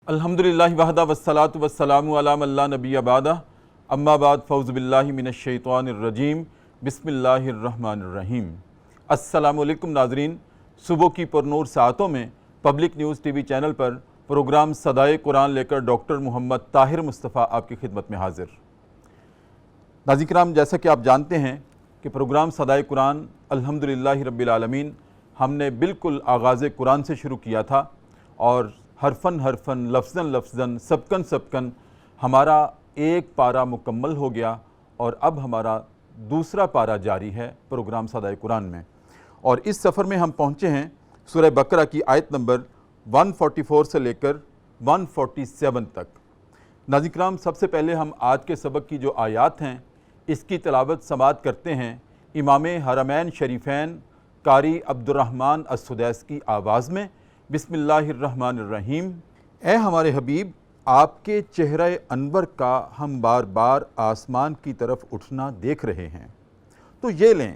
الحمدللہ وحدہ والصلاۃ والسلام علی من لا نبی بعدہ اما بعد فاعوذ باللہ من الشیطان الرجیم بسم اللہ الرحمن الرحیم۔ السلام علیکم ناظرین، صبح کی پرنور ساعتوں میں پبلک نیوز ٹی وی چینل پر پروگرام صدائے قرآن لے کر ڈاکٹر محمد طاہر مصطفیٰ آپ کی خدمت میں حاضر۔ ناظرین کرام، جیسا کہ آپ جانتے ہیں کہ پروگرام صدائے قرآن الحمدللہ رب العالمین ہم نے بالکل آغاز قرآن سے شروع کیا تھا اور حرفاً حرفاً لفظاً لفظاً سبقاً سبقاً ہمارا ایک پارہ مکمل ہو گیا اور اب ہمارا دوسرا پارہ جاری ہے پروگرام صدائے قرآن میں، اور اس سفر میں ہم پہنچے ہیں سورہ بقرہ کی آیت نمبر 144 سے لے کر 147 تک۔ ناظرین کرام، سب سے پہلے ہم آج کے سبق کی جو آیات ہیں اس کی تلاوت سماعت کرتے ہیں امام حرمین شریفین قاری عبدالرحمن السدیس کی آواز میں۔ بسم اللہ الرحمن الرحیم۔ اے ہمارے حبیب، آپ کے چہرہ انور کا ہم بار بار آسمان کی طرف اٹھنا دیکھ رہے ہیں، تو یہ لیں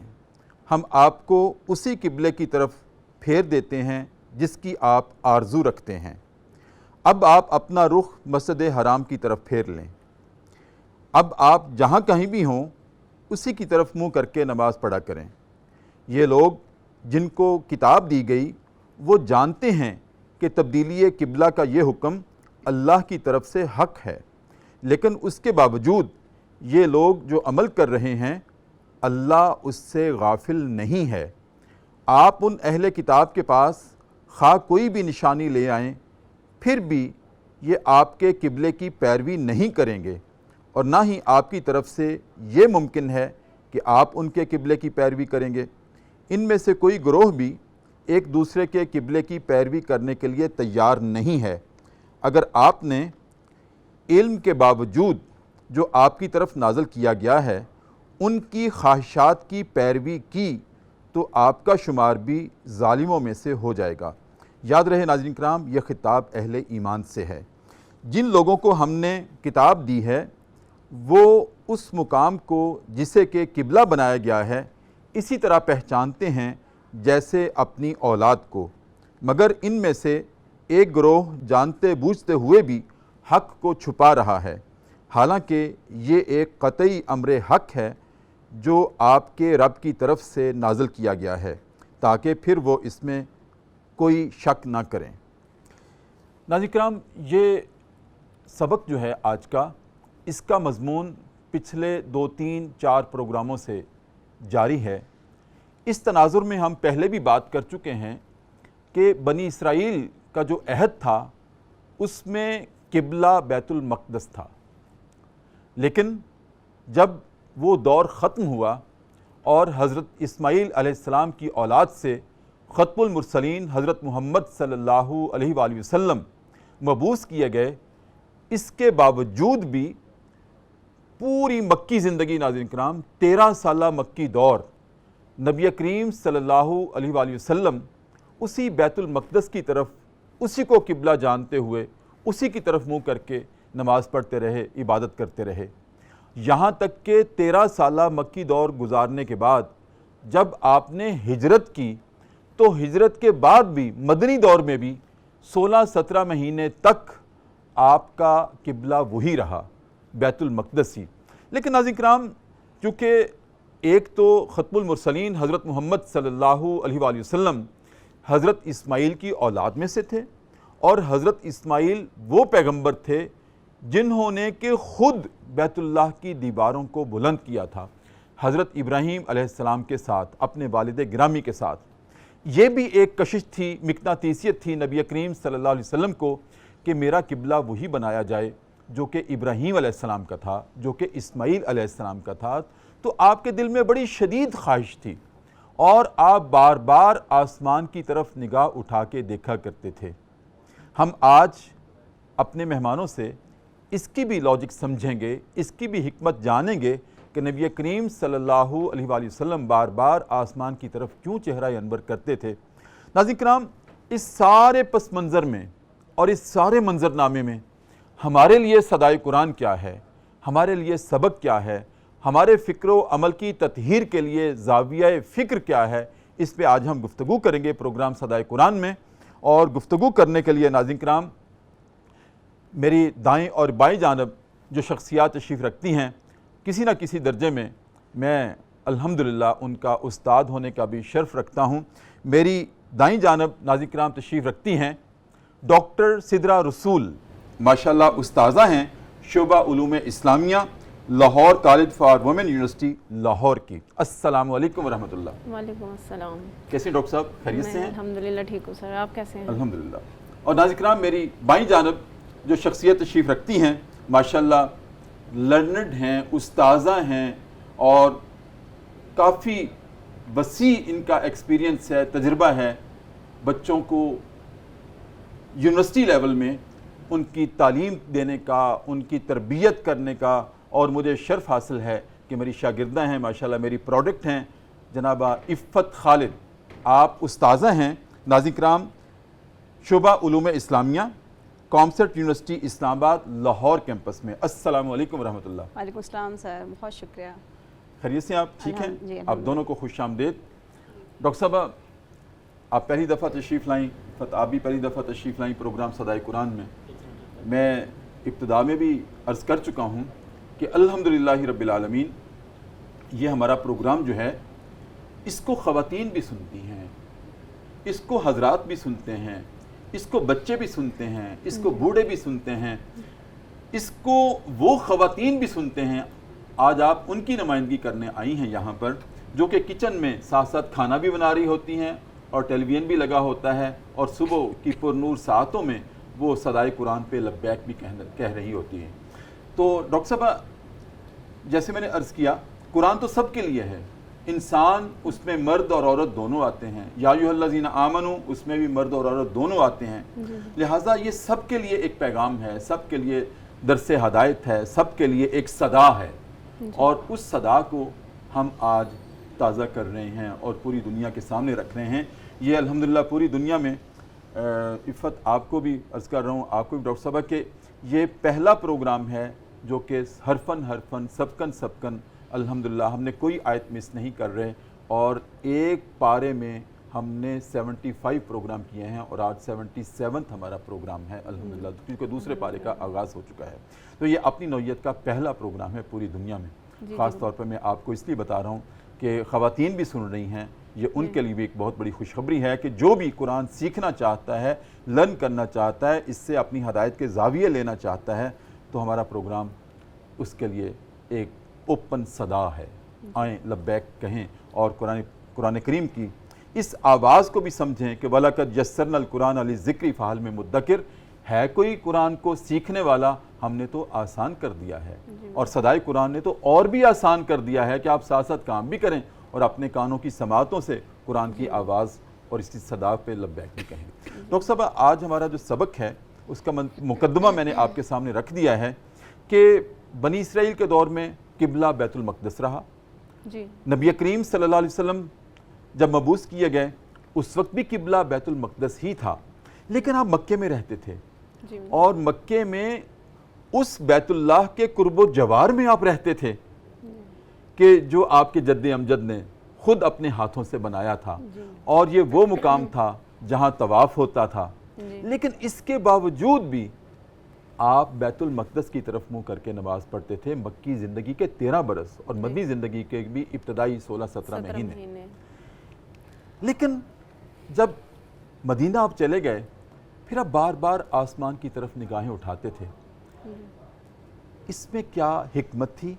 ہم آپ کو اسی قبلے کی طرف پھیر دیتے ہیں جس کی آپ آرزو رکھتے ہیں۔ اب آپ اپنا رخ مسجد حرام کی طرف پھیر لیں۔ اب آپ جہاں کہیں بھی ہوں اسی کی طرف منہ کر کے نماز پڑھا کریں۔ یہ لوگ جن کو کتاب دی گئی وہ جانتے ہیں کہ تبدیلی قبلہ کا یہ حکم اللہ کی طرف سے حق ہے، لیکن اس کے باوجود یہ لوگ جو عمل کر رہے ہیں اللہ اس سے غافل نہیں ہے۔ آپ ان اہل کتاب کے پاس خواہ کوئی بھی نشانی لے آئیں پھر بھی یہ آپ کے قبلے کی پیروی نہیں کریں گے، اور نہ ہی آپ کی طرف سے یہ ممکن ہے کہ آپ ان کے قبلے کی پیروی کریں گے۔ ان میں سے کوئی گروہ بھی ایک دوسرے کے قبلے کی پیروی کرنے کے لیے تیار نہیں ہے۔ اگر آپ نے علم کے باوجود جو آپ کی طرف نازل کیا گیا ہے ان کی خواہشات کی پیروی کی تو آپ کا شمار بھی ظالموں میں سے ہو جائے گا۔ یاد رہے ناظرین کرام، یہ خطاب اہل ایمان سے ہے۔ جن لوگوں کو ہم نے کتاب دی ہے وہ اس مقام کو جسے کہ قبلہ بنایا گیا ہے اسی طرح پہچانتے ہیں جیسے اپنی اولاد کو، مگر ان میں سے ایک گروہ جانتے بوجھتے ہوئے بھی حق کو چھپا رہا ہے، حالانکہ یہ ایک قطعی امر حق ہے جو آپ کے رب کی طرف سے نازل کیا گیا ہے تاکہ پھر وہ اس میں کوئی شک نہ کریں۔ ناظرین کرام، یہ سبق جو ہے آج کا، اس کا مضمون پچھلے 2 3 4 پروگراموں سے جاری ہے۔ اس تناظر میں ہم پہلے بھی بات کر چکے ہیں کہ بنی اسرائیل کا جو عہد تھا اس میں قبلہ بیت المقدس تھا، لیکن جب وہ دور ختم ہوا اور حضرت اسماعیل علیہ السلام کی اولاد سے ختم المرسلین حضرت محمد صلی اللہ علیہ وآلہ وسلم مبعوث کیے گئے، اس کے باوجود بھی پوری مکی زندگی ناظرین کرام 13 سالہ مکی دور نبی کریم صلی اللہ علیہ وآلہ وسلم اسی بیت المقدس کی طرف، اسی کو قبلہ جانتے ہوئے اسی کی طرف منہ کر کے نماز پڑھتے رہے، عبادت کرتے رہے، یہاں تک کہ 13 سالہ مکی دور گزارنے کے بعد جب آپ نے ہجرت کی تو ہجرت کے بعد بھی مدنی دور میں بھی 16-17 مہینے تک آپ کا قبلہ وہی رہا، بیت المقدس ہی۔ لیکن ناظرین کرام، چونکہ ایک تو ختم المرسلین حضرت محمد صلی اللہ علیہ وآلہ وسلم حضرت اسماعیل کی اولاد میں سے تھے، اور حضرت اسماعیل وہ پیغمبر تھے جنہوں نے کہ خود بیت اللہ کی دیواروں کو بلند کیا تھا حضرت ابراہیم علیہ السلام کے ساتھ، اپنے والد گرامی کے ساتھ۔ یہ بھی ایک کشش تھی، مقناطیسیت تھی نبی کریم صلی اللہ علیہ وسلم کو کہ میرا قبلہ وہی بنایا جائے جو کہ ابراہیم علیہ السلام کا تھا، جو کہ اسماعیل علیہ السلام کا تھا۔ تو آپ کے دل میں بڑی شدید خواہش تھی اور آپ بار بار آسمان کی طرف نگاہ اٹھا کے دیکھا کرتے تھے۔ ہم آج اپنے مہمانوں سے اس کی بھی لاجک سمجھیں گے، اس کی بھی حکمت جانیں گے کہ نبی کریم صلی اللہ علیہ وآلہ وسلم بار بار آسمان کی طرف کیوں چہرہ انور کرتے تھے۔ ناظرین کرام، اس سارے پس منظر میں اور اس سارے منظرنامے میں ہمارے لیے صدائے قرآن کیا ہے، ہمارے لیے سبق کیا ہے، ہمارے فکر و عمل کی تطہیر کے لیے زاویہ فکر کیا ہے، اس پہ آج ہم گفتگو کریں گے پروگرام صدائے قرآن میں۔ اور گفتگو کرنے کے لیے ناظرین کرام میری دائیں اور بائیں جانب جو شخصیات تشریف رکھتی ہیں، کسی نہ کسی درجے میں میں الحمدللہ ان کا استاد ہونے کا بھی شرف رکھتا ہوں۔ میری دائیں جانب ناظرین کرام تشریف رکھتی ہیں ڈاکٹر سدرہ رسول، ماشاءاللہ استاذہ ہیں شعبہ علوم اسلامیہ، Lahore college for women university Lahore کی۔ السلام علیکم ورحمۃ اللہ۔ وعلیکم السلام۔ کیسے ڈاکٹر صاحب، خیریت سے ہیں؟ الحمدللہ ٹھیک ہوں سر، آپ کیسے ہیں؟ الحمدللہ۔ اور ناظرین کرام میری بائیں جانب جو شخصیت تشریف رکھتی ہیں، ماشاءاللہ لرنڈ ہیں، استاذہ ہیں، اور کافی وسیع ان کا ایکسپیرینس ہے، تجربہ ہے بچوں کو یونیورسٹی لیول میں ان کی تعلیم دینے کا، ان کی تربیت کرنے کا، اور مجھے شرف حاصل ہے کہ میری شاگردہ ہیں، ماشاءاللہ میری پروڈکٹ ہیں جناب عفت خالد۔ آپ استاذہ ہیں ناظرین کرام شعبہ علوم اسلامیہ، کامسٹ یونیورسٹی اسلام آباد لاہور کیمپس میں۔ السلام علیکم ورحمۃ اللہ۔ وعلیکم السلام سر، بہت شکریہ۔ خیریت سے آپ ٹھیک ہیں؟ جی، آپ دونوں کو خوش آمدید۔ ڈاکٹر صاحب آپ پہلی دفعہ تشریف لائیں، آپ بھی پہلی دفعہ تشریف لائیں پروگرام صدائے قرآن میں۔ میں ابتدا میں بھی عرض کر چکا ہوں کہ الحمدللہ رب العالمین یہ ہمارا پروگرام جو ہے اس کو خواتین بھی سنتی ہیں، اس کو حضرات بھی سنتے ہیں، اس کو بچے بھی سنتے ہیں، اس کو بوڑھے بھی سنتے ہیں، اس کو وہ خواتین بھی سنتے ہیں۔ آج آپ ان کی نمائندگی کرنے آئی ہیں یہاں پر، جو کہ کچن میں ساتھ ساتھ کھانا بھی بنا رہی ہوتی ہیں اور ٹیلی ویژن بھی لگا ہوتا ہے، اور صبح کی پرنور ساعتوں میں وہ صدائے قرآن پہ لبیک بھی کہہ رہی ہوتی ہیں۔ تو ڈاکٹر صاحب جیسے میں نے عرض کیا، قرآن تو سب کے لیے ہے، انسان اس میں مرد اور عورت دونوں آتے ہیں، یا ایھا الذین آمنوا اس میں بھی مرد اور عورت دونوں آتے ہیں، لہٰذا یہ سب کے لیے ایک پیغام ہے، سب کے لیے درس ہدایت ہے، سب کے لیے ایک صدا ہے، اور اس صدا کو ہم آج تازہ کر رہے ہیں اور پوری دنیا کے سامنے رکھ رہے ہیں۔ یہ الحمدللہ پوری دنیا میں عفت آپ کو بھی عرض کر رہا ہوں، آپ کو بھی ڈاکٹر صاحبہ، کہ یہ پہلا پروگرام ہے جو کہ حرفاً سبکن الحمدللہ ہم نے کوئی آیت مس نہیں کر رہے، اور ایک پارے میں ہم نے 75 پروگرام کیے ہیں، اور آج 77 ہمارا پروگرام ہے الحمدللہ، کیونکہ دوسرے پارے کا آغاز ہو چکا ہے۔ تو یہ اپنی نوعیت کا پہلا پروگرام ہے پوری دنیا میں۔ خاص طور پر میں آپ کو اس لیے بتا رہا ہوں کہ خواتین بھی سن رہی ہیں، یہ ان کے لیے بھی ایک بہت بڑی خوشخبری ہے کہ جو بھی قرآن سیکھنا چاہتا ہے، لرن کرنا چاہتا ہے، اس سے اپنی ہدایت کے زاویے لینا چاہتا ہے، تو ہمارا پروگرام اس کے لیے ایک اوپن صدا ہے۔ آئیں لبیک کہیں اور قرآن کریم کی اس آواز کو بھی سمجھیں کہ وَلَقَدْ يَسَّرْنَا الْقُرْآنَ لِلذِّكْرِ فَهَلْ مِن مُدَّكِرٍ، ہے کوئی قرآن کو سیکھنے والا؟ ہم نے تو آسان کر دیا ہے، اور صدائے قرآن نے تو اور بھی آسان کر دیا ہے کہ آپ ساتھ ساتھ کام بھی کریں اور اپنے کانوں کی سماعتوں سے قرآن کی آواز اور اس کی صدا پہ لبیک بھی کہیں۔ ڈاکٹر صاحب آج ہمارا جو سبق ہے اس کا مقدمہ میں نے آپ کے سامنے رکھ دیا ہے کہ بنی اسرائیل کے دور میں قبلہ بیت المقدس رہا، نبی کریم صلی اللہ علیہ وسلم جب مبعوث کیے گئے اس وقت بھی قبلہ بیت المقدس ہی تھا، لیکن آپ مکے میں رہتے تھے، اور مکے میں اس بیت اللہ کے قرب و جوار میں آپ رہتے تھے کہ جو آپ کے جد امجد نے خود اپنے ہاتھوں سے بنایا تھا، اور یہ وہ مقام تھا جہاں طواف ہوتا تھا، لیکن اس کے باوجود بھی آپ بیت المقدس کی طرف منہ کر کے نماز پڑھتے تھے مکی زندگی کے 13 برس اور مدنی زندگی کے بھی ابتدائی 16-17 مہینے۔ لیکن جب مدینہ آپ چلے گئے پھر آپ بار بار آسمان کی طرف نگاہیں اٹھاتے تھے، اس میں کیا حکمت تھی؟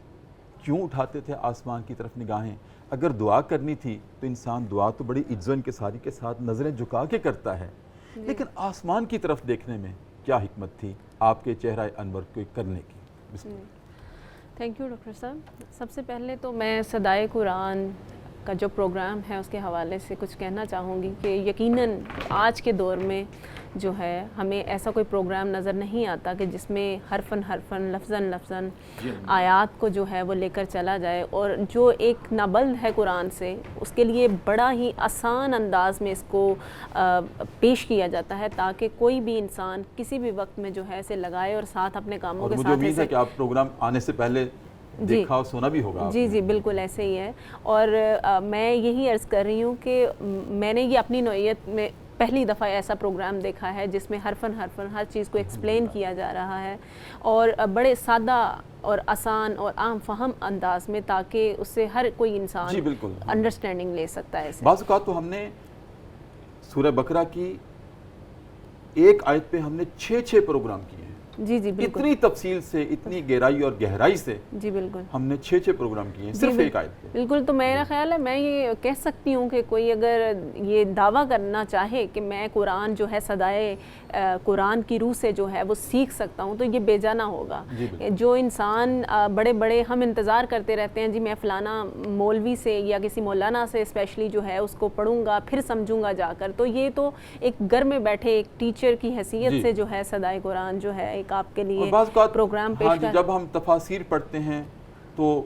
کیوں اٹھاتے تھے آسمان کی طرف نگاہیں؟ اگر دعا کرنی تھی تو انسان دعا تو بڑی عزت و انکساری کے ساتھ نظریں جھکا کے کرتا ہے، لیکن آسمان کی طرف دیکھنے میں کیا حکمت تھی آپ کے چہرہ انور کو کرنے کی؟ بسم اللہ۔ تھینک یو ڈاکٹر صاحب۔ سب سے پہلے تو میں صدائے قرآن کا جو پروگرام ہے اس کے حوالے سے کچھ کہنا چاہوں گی کہ یقیناً آج کے دور میں جو ہے ہمیں ایسا کوئی پروگرام نظر نہیں آتا کہ جس میں حرفاً لفظاً آیات کو جو ہے وہ لے کر چلا جائے، اور جو ایک نابلد ہے قرآن سے اس کے لیے بڑا ہی آسان انداز میں اس کو پیش کیا جاتا ہے، تاکہ کوئی بھی انسان کسی بھی وقت میں جو ہے اسے لگائے اور ساتھ اپنے کاموں کے ساتھ۔ مجھے امید ہے کہ آپ پروگرام آنے سے پہلے دیکھا اور سونا بھی ہوگا۔ جی بالکل ایسے ہی ہے، اور میں یہی عرض کر رہی ہوں کہ میں نے یہ اپنی نوعیت میں پہلی دفعہ ایسا پروگرام دیکھا ہے جس میں حرفاً ہر چیز کو ایکسپلین کیا جا رہا ہے اور بڑے سادہ اور آسان اور عام فہم انداز میں، تاکہ اس سے ہر کوئی انسان جی بالکل انڈرسٹینڈنگ لے سکتا ہے. بعض اوقات تو ہم نے سورہ بقرہ کی ایک آیت پہ ہم نے 6 پروگرام کیے ہیں. جی بالکل، اتنی تفصیل سے، اتنی گہرائی اور گہرائی سے جی بالکل ہم نے 6 پروگرام کیے ہیں صرف ایک آیت پہ. بالکل. تو میرا خیال ہے میں یہ کہہ سکتی ہوں کہ کوئی اگر یہ دعویٰ کرنا چاہے کہ میں قرآن جو ہے صدائے قرآن کی روح سے جو ہے وہ سیکھ سکتا ہوں، تو یہ بے جانا ہوگا. جو انسان بڑے ہم انتظار کرتے رہتے ہیں، جی میں فلانا مولوی سے یا کسی مولانا سے اسپیشلی جو ہے اس کو پڑھوں گا پھر سمجھوں گا جا کر، تو یہ تو ایک گھر میں بیٹھے ایک ٹیچر کی حیثیت سے جو ہے صدائے قرآن جو ہے ایک آپ کے لیے پروگرام پیش کر. جب ہم تفاسیر پڑھتے ہیں تو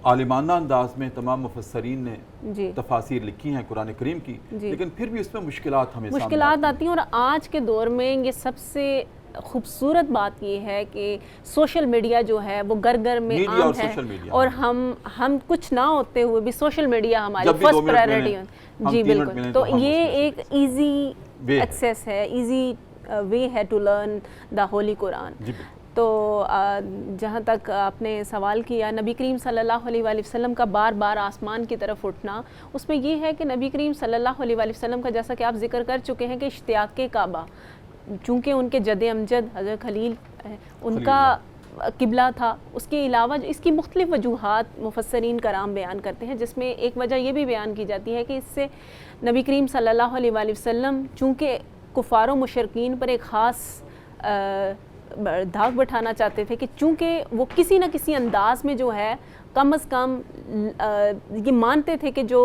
عالمانہ انداز میں تمام مفسرین نے تفاسیر لکھی ہیں قرآن کریم کی، لیکن پھر بھی اس میں مشکلات آتی ہیں. اور آج کے دور میں یہ سب سے خوبصورت بات یہ ہے کہ سوشل میڈیا جو ہے وہ گھر میں عام ہے، اور ہم کچھ نہ ہوتے ہوئے بھی سوشل میڈیا ہماری فرسٹ پرائیورٹی ہے. جی بالکل. تو یہ ایک ایزی ایکسیس ہے، ایزی وے ہے ٹو لرن دا ہولی قرآن. تو جہاں تک آپ نے سوال کیا نبی کریم صلی اللہ علیہ وآلہ وسلم کا بار بار آسمان کی طرف اٹھنا، اس میں یہ ہے کہ نبی کریم صلی اللہ علیہ وآلہ وسلم کا جیسا کہ آپ ذکر کر چکے ہیں کہ اشتیاق کعبہ، چونکہ ان کے جد امجد حضرت خلیل ان کا قبلہ تھا. اس کے علاوہ اس کی مختلف وجوہات مفسرین کرام بیان کرتے ہیں، جس میں ایک وجہ یہ بھی بیان کی جاتی ہے کہ اس سے نبی کریم صلی اللہ علیہ وآلہ وسلم چونکہ کفار و مشرکین پر ایک خاص دھاگ بٹھانا چاہتے تھے کہ چونکہ وہ کسی نہ کسی انداز میں جو ہے کم از کم یہ مانتے تھے کہ جو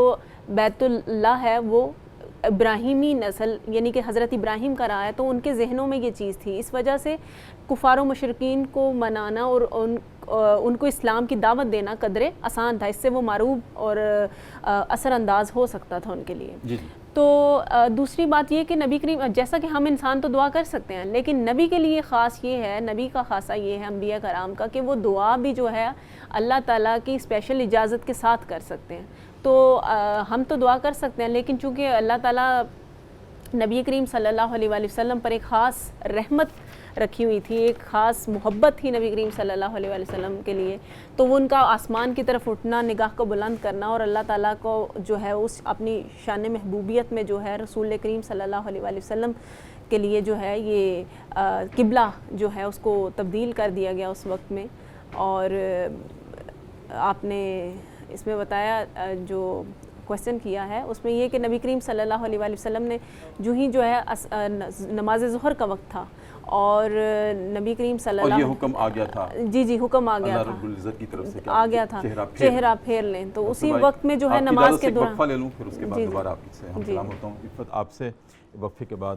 بیت اللہ ہے وہ ابراہیمی نسل یعنی کہ حضرت ابراہیم کا رہا ہے، تو ان کے ذہنوں میں یہ چیز تھی. اس وجہ سے کفار و مشرکین کو منانا اور ان کو اسلام کی دعوت دینا قدرے آسان تھا، اس سے وہ معروف اور اثر انداز ہو سکتا تھا ان کے لیے. تو دوسری بات یہ کہ نبی کریم، جیسا کہ ہم انسان تو دعا کر سکتے ہیں، لیکن نبی کے لیے خاص یہ ہے، نبی کا خاصہ یہ ہے انبیاء کرام کا، کہ وہ دعا بھی جو ہے اللہ تعالیٰ کی اسپیشل اجازت کے ساتھ کر سکتے ہیں. تو ہم تو دعا کر سکتے ہیں، لیکن چونکہ اللہ تعالیٰ نبی کریم صلی اللہ علیہ وآلہ وسلم پر ایک خاص رحمت رکھی ہوئی تھی، ایک خاص محبت تھی نبی کریم صلی اللہ علیہ وآلہ وسلم کے لیے، تو وہ ان کا آسمان کی طرف اٹھنا، نگاہ کو بلند کرنا اور اللہ تعالیٰ کو جو ہے اس اپنی شان محبوبیت میں جو ہے رسول کریم صلی اللہ علیہ وآلہ وسلم کے لیے جو ہے یہ قبلہ جو ہے اس کو تبدیل کر دیا گیا اس وقت میں. اور آپ نے اس میں بتایا جو کویسچن کیا ہے اس میں یہ کہ نبی کریم صلی اللہ علیہ وآلہ وسلم نے جو ہی جو ہے نماز ظہر کا وقت تھا اور نبی کریم صلی اللہ علیہ وسلم حکم آ گیا تھا، جی حکم آ گیا تھا، اللہ رب العزت کی طرف سے آ گیا تھا چہرہ پھیر لیں. تو اسی وقت میں جو ہے نماز کے دوران وقفہ لے لوں، پھر اس کے بعد دوبارہ آپ سے ہم سلام ہوتا ہوں. عفت آپ سے وقفے کے بعد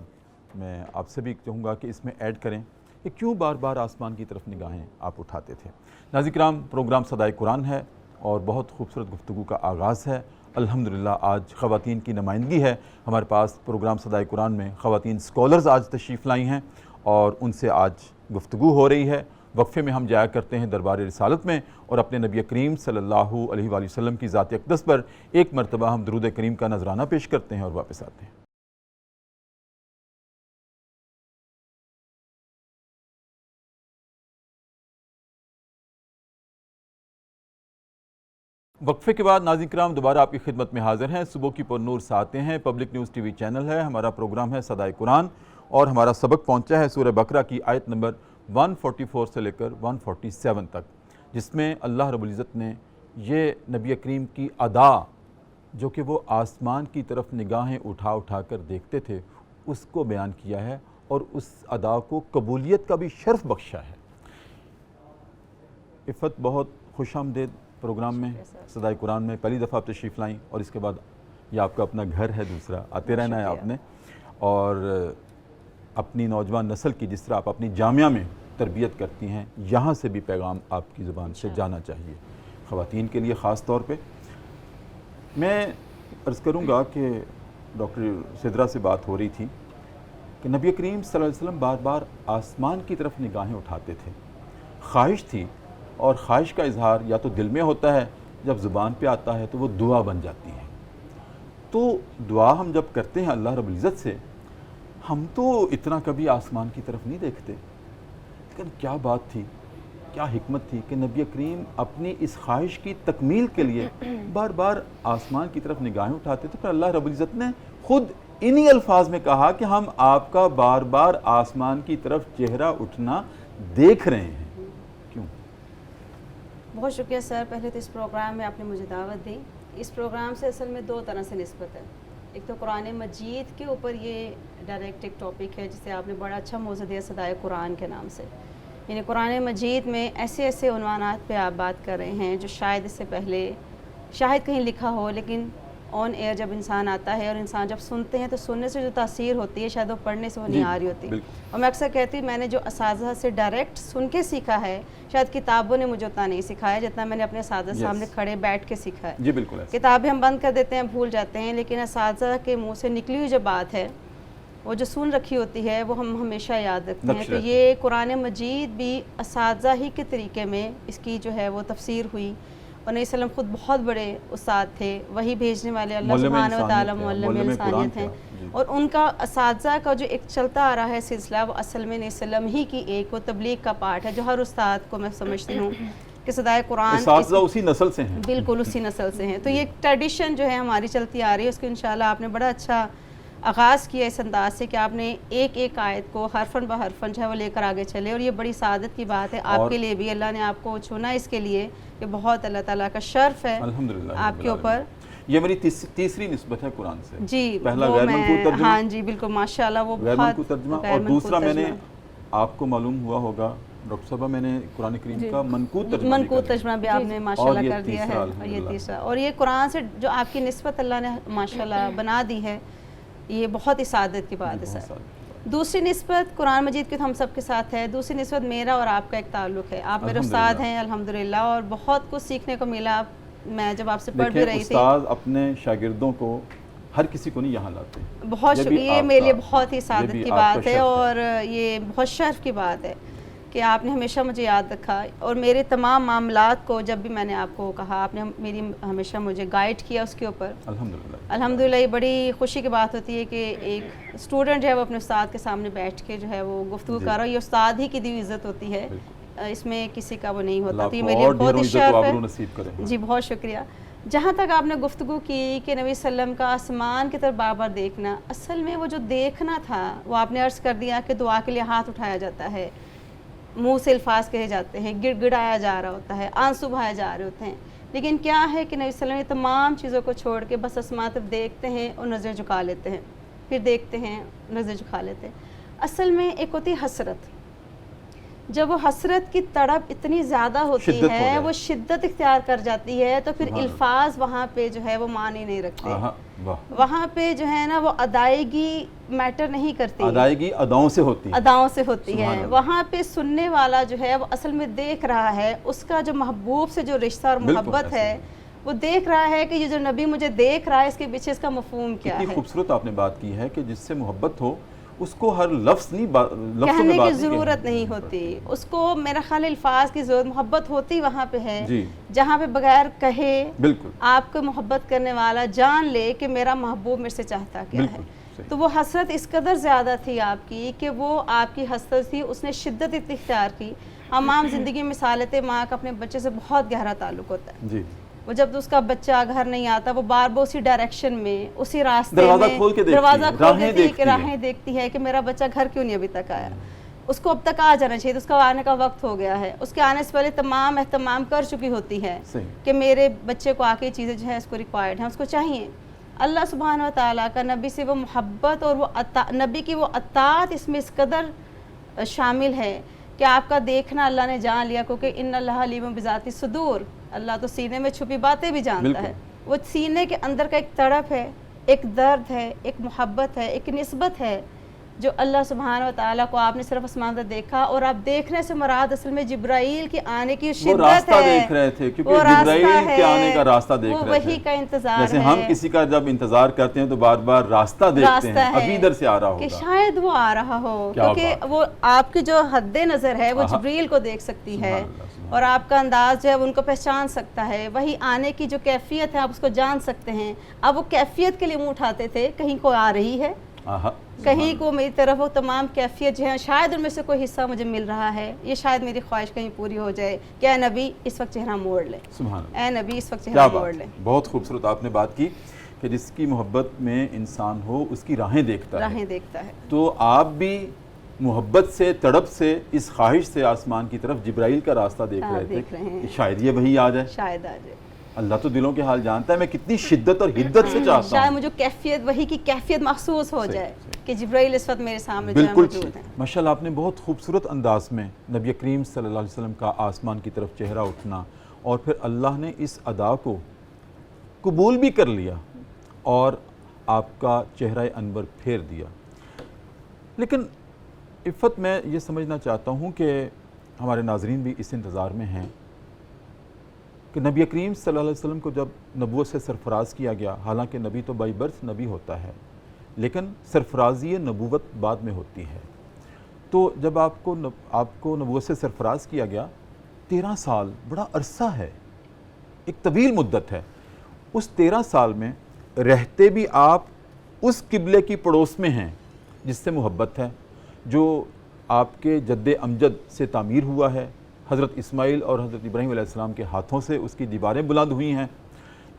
میں آپ سے بھی چاہوں گا کہ اس میں ایڈ کریں کہ کیوں بار بار آسمان کی طرف نگاہیں آپ اٹھاتے تھے. ناظرین کرام، پروگرام صدائے قرآن ہے اور بہت خوبصورت گفتگو کا آغاز ہے. الحمدللہ آج خواتین کی نمائندگی ہے ہمارے پاس. پروگرام صدائے قرآن میں خواتین سکولرز آج تشریف لائی ہیں اور ان سے آج گفتگو ہو رہی ہے. وقفے میں ہم جایا کرتے ہیں دربار رسالت میں اور اپنے نبی کریم صلی اللہ علیہ وآلہ وسلم کی ذات اقدس پر ایک مرتبہ ہم درود کریم کا نذرانہ پیش کرتے ہیں اور واپس آتے ہیں. وقفے کے بعد ناظرین کرام دوبارہ آپ کی خدمت میں حاضر ہیں. صبح کی پر نور ساتیں ہیں، پبلک نیوز ٹی وی چینل ہے، ہمارا پروگرام ہے صدائے قرآن اور ہمارا سبق پہنچا ہے سورہ بقرہ کی آیت نمبر 144 سے لے کر 147 تک، جس میں اللہ رب العزت نے یہ نبی کریم کی ادا جو کہ وہ آسمان کی طرف نگاہیں اٹھا اٹھا کر دیکھتے تھے اس کو بیان کیا ہے اور اس ادا کو قبولیت کا بھی شرف بخشا ہے. عفت بہت خوش آمدید پروگرام میں صدائے قرآن میں. پہلی دفعہ آپ تشریف لائیں اور اس کے بعد یہ آپ کا اپنا گھر ہے، دوسرا آتے رہنا ہے آپ نے. اور اپنی نوجوان نسل کی جس طرح آپ اپنی جامعہ میں تربیت کرتی ہیں، یہاں سے بھی پیغام آپ کی زبان سے جانا چاہیے خواتین کے لیے خاص طور پہ. میں عرض کروں گا کہ ڈاکٹر سدرا سے بات ہو رہی تھی کہ نبی کریم صلی اللہ علیہ وسلم بار بار آسمان کی طرف نگاہیں اٹھاتے تھے. خواہش تھی اور خواہش کا اظہار یا تو دل میں ہوتا ہے، جب زبان پہ آتا ہے تو وہ دعا بن جاتی ہے. تو دعا ہم جب کرتے ہیں اللہ رب العزت سے ہم تو اتنا کبھی آسمان کی طرف نہیں دیکھتے، لیکن کیا بات تھی، کیا حکمت تھی کہ نبی کریم اپنی اس خواہش کی تکمیل کے لیے بار بار آسمان کی طرف نگاہیں اٹھاتے تھے. پھر اللہ رب العزت نے خود انہی الفاظ میں کہا کہ ہم آپ کا بار بار آسمان کی طرف چہرہ اٹھنا دیکھ رہے ہیں. کیوں؟ بہت شکریہ سر. پہلے تو اس پروگرام میں آپ نے مجھے دعوت دی. اس پروگرام سے اصل میں دو طرح سے نسبت ہے. ایک تو قرآن مجید کے اوپر یہ ڈائریکٹ ایک ٹاپک ہے جسے آپ نے بڑا اچھا موضوع دیا صدائے قرآن کے نام سے. یعنی قرآن مجید میں ایسے ایسے عنوانات پہ آپ بات کر رہے ہیں جو شاید اس سے پہلے شاید کہیں لکھا ہو، لیکن آن ایئر جب انسان آتا ہے اور انسان جب سنتے ہیں تو سننے سے جو تاثیر ہوتی ہے شاید وہ پڑھنے سے وہ نہیں آ رہی ہوتی. اور میں اکثر کہتی ہوں میں نے جو اساتذہ سے ڈائریکٹ سن کے سیکھا ہے شاید کتابوں نے مجھے اتنا نہیں سکھایا جتنا میں نے اپنے اساتذہ سامنے کھڑے بیٹھ کے سیکھا ہے. جی بالکل. کتابیں ہم بند کر دیتے ہیں، بھول جاتے ہیں، لیکن اساتذہ کے منہ سے نکلی ہوئی جو بات ہے وہ جو سن رکھی ہوتی ہے وہ ہم ہمیشہ یاد رکھتے ہیں. تو یہ قرآن مجید بھی اساتذہ ہی کے طریقے میں اس کی جو ہے وہ تفسیر ہوئی. اور نبی صلی اللہ علیہ وسلم خود بہت بڑے استاد تھے، وہی بھیجنے والے اللہ سبحانہ و تعالیٰ معلم انسانیت ہیں. اور ان کا اساتذہ کا جو ایک چلتا آ رہا ہے سلسلہ وہ اصل میں نبی صلی اللہ علیہ وسلم ہی کی ایک وہ تبلیغ کا پارٹ ہے جو ہر استاد کو میں سمجھتی ہوں کہ صدائے قرآن اساتذہ اسی نسل سے ہیں. بالکل اسی نسل سے ہیں. تو یہ ایک ٹریڈیشن جو ہے ہماری چلتی آ رہی ہے، اس کو انشاءاللہ آپ نے بڑا اچھا آغاز کیا اس انداز سے کہ آپ نے ایک ایک آیت کو حرفاً بحرفاً جو ہے وہ لے کر آگے چلے. اور یہ بڑی سعادت کی بات ہے آپ کے لیے بھی. اللہ نے آپ کو چنا اس کے لیے کہ بہت اللہ تعالیٰ کا شرف ہے الحمدللہ آپ کے اوپر. یہ میری تیسری نسبت ہے قرآن سے. جی پہلا غیر منقول ترجمہ. ہاں جی بالکل ماشاءاللہ وہ غیر منقول ترجمہ. اور دوسرا میں نے آپ کو معلوم ہوا ہوگا ڈاکٹر صاحبہ میں نے قرآن کریم کا منقول ترجمہ بھی آپ نے ماشاءاللہ کر دیا ہے. اور یہ تیسرا اور یہ قرآن سے جو آپ کی نسبت اللہ نے ماشاءاللہ بنا دی ہے یہ بہت ہی سعادت کی بات ہے سر. دوسری نسبت قرآن مجید کی تو ہم سب کے ساتھ ہے. دوسری نسبت میرا اور آپ کا ایک تعلق ہے. آپ میرے استاد ہیں الحمدللہ اور بہت کچھ سیکھنے کو ملا. میں جب آپ سے پڑھ بھی رہی تھی استاد اپنے شاگردوں کو ہر کسی کو نہیں یہاں لاتے. بہت شکریہ. یہ میرے لیے بہت ہی سعادت کی بات ہے اور یہ بہت شرف کی بات ہے کہ آپ نے ہمیشہ مجھے یاد رکھا. اور میرے تمام معاملات کو جب بھی میں نے آپ کو کہا آپ نے میری ہمیشہ مجھے گائیڈ کیا اس کے اوپر. الحمدللہ یہ بڑی خوشی کی بات ہوتی ہے کہ ایک اسٹوڈنٹ جو ہے وہ اپنے استاد کے سامنے بیٹھ کے جو ہے وہ گفتگو کر رہا ہے. یہ استاد ہی کی دی عزت ہوتی ہے، اس میں کسی کا وہ نہیں ہوتا. تو یہ میرے لیے بہت ہی شرف ہے. جی بہت شکریہ. جہاں تک آپ نے گفتگو کی کہ نبی صلی اللہ علیہ وسلم کا آسمان کی طرف بار بار دیکھنا، اصل میں وہ جو دیکھنا تھا وہ آپ نے عرض کر دیا کہ دعا کے لیے ہاتھ اٹھایا جاتا ہے، منہ سے الفاظ کہے جاتے ہیں، گڑ گڑایا جا رہا ہوتا ہے، آنسو بہائے جا رہے ہوتے ہیں. لیکن کیا ہے کہ نبی صلی اللہ علیہ وسلم تمام چیزوں کو چھوڑ کے بس آسمان طرف دیکھتے ہیں اور نظر جھکا لیتے ہیں، پھر دیکھتے ہیں نظر جھکا لیتے ہیں. اصل میں ایک ہوتی حسرت. جب وہ حسرت کی تڑپ اتنی زیادہ ہوتی ہے وہ شدت اختیار کر جاتی ہے تو پھر الفاظ وہاں پہ جو ہے وہ معنی نہیں رکھتے. وہاں پہ جو ہے نا وہ ادائیگی میٹر نہیں کرتی، ادائیگی اداؤں سے ہوتی ہے. وہاں پہ سننے والا جو ہے وہ اصل میں دیکھ رہا ہے اس کا جو محبوب سے جو رشتہ اور محبت ہے وہ دیکھ رہا ہے کہ یہ جو نبی مجھے دیکھ رہا ہے اس کے پیچھے اس کا مفہوم کیا ہے. کتنی خوبصورت آپ نے بات کی ہے کہ جس سے محبت ہو اس کو ہر لفظ نہیں کہنے کی ضرورت نہیں ہوتی. اس کو میرا خیال الفاظ کی ضرورت، محبت ہوتی وہاں پہ ہے جہاں پہ بغیر کہے آپ کو محبت کرنے والا جان لے کہ میرا محبوب میرے سے چاہتا کیا ہے. تو وہ حسرت اس قدر زیادہ تھی آپ کی کہ وہ آپ کی حسرت تھی، اس نے شدت اختیار کی. ہم عام زندگی میں مثال لیتے ماں کا اپنے بچے سے بہت گہرا تعلق ہوتا ہے. وہ جب اس کا بچہ گھر نہیں آتا وہ بار بار اسی ڈائریکشن میں اسی راستے میں دروازہ کھول کے دیکھتی ہے، راہیں دیکھتی ہے کہ میرا بچہ گھر کیوں نہیں ابھی تک آیا. اس کو اب تک آ جانا چاہیے، اس کا آنے کا وقت ہو گیا ہے. اس کے آنے سے پہلے تمام اہتمام کر چکی ہوتی ہے کہ میرے بچے کو آ کے چیزیں جو ہیں اس کو ریکوائرڈ ہیں، اس کو چاہیے. اللہ سبحانہ و تعالیٰ کا نبی سے وہ محبت اور وہ نبی کی وہ اطاعت اس میں اس قدر شامل ہے کہ آپ کا دیکھنا اللہ نے جان لیا، کیونکہ ان اللہ علیم بذات الصدور، اللہ تو سینے میں چھپی باتیں بھی جانتا ہے. وہ سینے کے اندر کا ایک تڑپ ہے، ایک درد ہے، ایک محبت ہے، ایک نسبت ہے جو اللہ سبحانہ و تعالیٰ کو آپ نے صرف آسمان سے دیکھا. اور آپ دیکھنے سے مراد اصل میں جبرائیل کے آنے کی شدت ہے. وہ راستہ دیکھ رہے تھے کیونکہ جبرائیل کے آنے کا راستہ دیکھ رہے تھے. وہی کا انتظار ہے. جیسے ہم کسی کا جب انتظار کرتے ہیں تو بار بار راستہ دیکھتے ہیں ابھی ادھر سے آ رہا ہوگا کہ شاید وہ آ رہا ہو، کیونکہ وہ آپ کی جو حد نظر ہے وہ جبریل کو دیکھ سکتی ہے اور آپ کا انداز جو ہے ان کو پہچان سکتا ہے. وہی آنے کی جو کیفیت ہے آپ اس کو جان سکتے ہیں. اب وہ کیفیت کے لیے منہ اٹھاتے تھے کہیں کو آ رہی ہے کہیں کو میری طرف وہ تمام کیفیت جو ہے شاید ان میں سے کوئی حصہ مجھے مل رہا ہے، یہ شاید میری خواہش کہیں پوری ہو جائے کہ اے نبی اس وقت چہرہ موڑ لے، اے نبی اس وقت چہرہ موڑ لے۔ بہت خوبصورت آپ نے بات کی کہ جس کی محبت میں انسان ہو اس کی راہیں دیکھتا ہے، تو آپ بھی محبت سے تڑپ سے اس خواہش سے آسمان کی طرف جبرائیل کا راستہ دیکھ رہے تھے، شاید یہ وہی آ جائے، شاید آ جائے۔ اللہ تو دلوں کے حال جانتا ہے، میں کتنی شدت اور حدت سے چاہتا ہوں شاید مجھے کیفیت وہی کی کیفیت محسوس ہو جائے کہ جبرائیل اس وقت میرے سامنے موجود ہیں۔ ماشاءاللہ آپ نے بہت خوبصورت انداز میں نبی کریم صلی اللہ علیہ وسلم کا آسمان کی طرف چہرہ اٹھنا، اور پھر اللہ نے اس ادا کو قبول بھی کر لیا اور آپ کا چہرہ انور پھیر دیا۔ لیکن عفت میں یہ سمجھنا چاہتا ہوں کہ ہمارے ناظرین بھی اس انتظار میں ہیں کہ نبی کریم صلی اللہ علیہ وسلم کو جب نبوت سے سرفراز کیا گیا، حالانکہ نبی تو بائی برتھ نبی ہوتا ہے لیکن سرفرازی نبوت بعد میں ہوتی ہے، تو جب آپ کو نبوت سے سرفراز کیا گیا 13 سال بڑا عرصہ ہے، ایک طویل مدت ہے، اس 13 سال میں رہتے بھی آپ اس قبلے کی پڑوس میں ہیں جس سے محبت ہے، جو آپ کے جد امجد سے تعمیر ہوا ہے، حضرت اسماعیل اور حضرت ابراہیم علیہ السلام کے ہاتھوں سے اس کی دیواریں بلند ہوئی ہیں،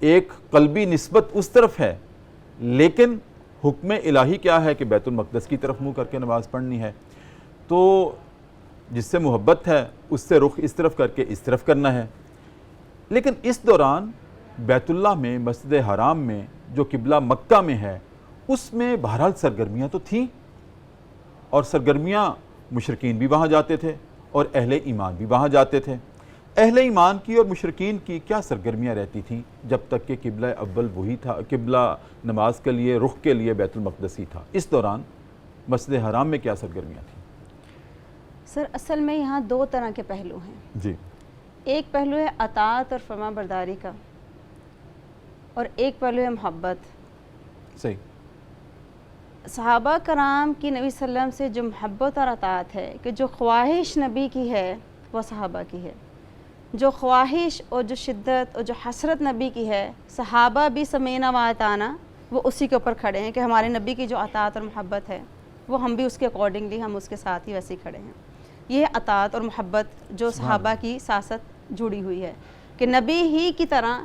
ایک قلبی نسبت اس طرف ہے، لیکن حکم الہی کیا ہے کہ بیت المقدس کی طرف منہ کر کے نماز پڑھنی ہے، تو جس سے محبت ہے اس سے رخ اس طرف کر کے اس طرف کرنا ہے۔ لیکن اس دوران بیت اللہ میں، مسجد حرام میں جو قبلہ مکہ میں ہے، اس میں بہرحال سرگرمیاں تو تھیں، اور سرگرمیاں مشرکین بھی وہاں جاتے تھے اور اہل ایمان بھی وہاں جاتے تھے۔ اہل ایمان کی اور مشرکین کی کیا سرگرمیاں رہتی تھیں جب تک کہ قبلہ اول وہی تھا، قبلہ نماز کے لیے رخ کے لیے بیت المقدس ہی تھا، اس دوران مسجد حرام میں کیا سرگرمیاں تھیں؟ سر اصل میں یہاں 2 طرح کے پہلو ہیں جی، ایک پہلو ہے اطاعت اور فرما برداری کا، اور ایک پہلو ہے محبت۔ صحیح۔ صحابہ کرام کی نبی صلی اللہ علیہ وسلم سے جو محبت اور اطاعت ہے کہ جو خواہش نبی کی ہے وہ صحابہ کی ہے، جو خواہش اور جو شدت اور جو حسرت نبی کی ہے، صحابہ بھی سمینا و اطعنا وہ اسی کے اوپر کھڑے ہیں کہ ہمارے نبی کی جو اطاعت اور محبت ہے وہ ہم بھی اس کے اکارڈنگلی ہم اس کے ساتھ ہی ویسے کھڑے ہیں۔ یہ اطاعت اور محبت جو صحابہ کی سیاست جڑی ہوئی ہے کہ نبی ہی کی طرح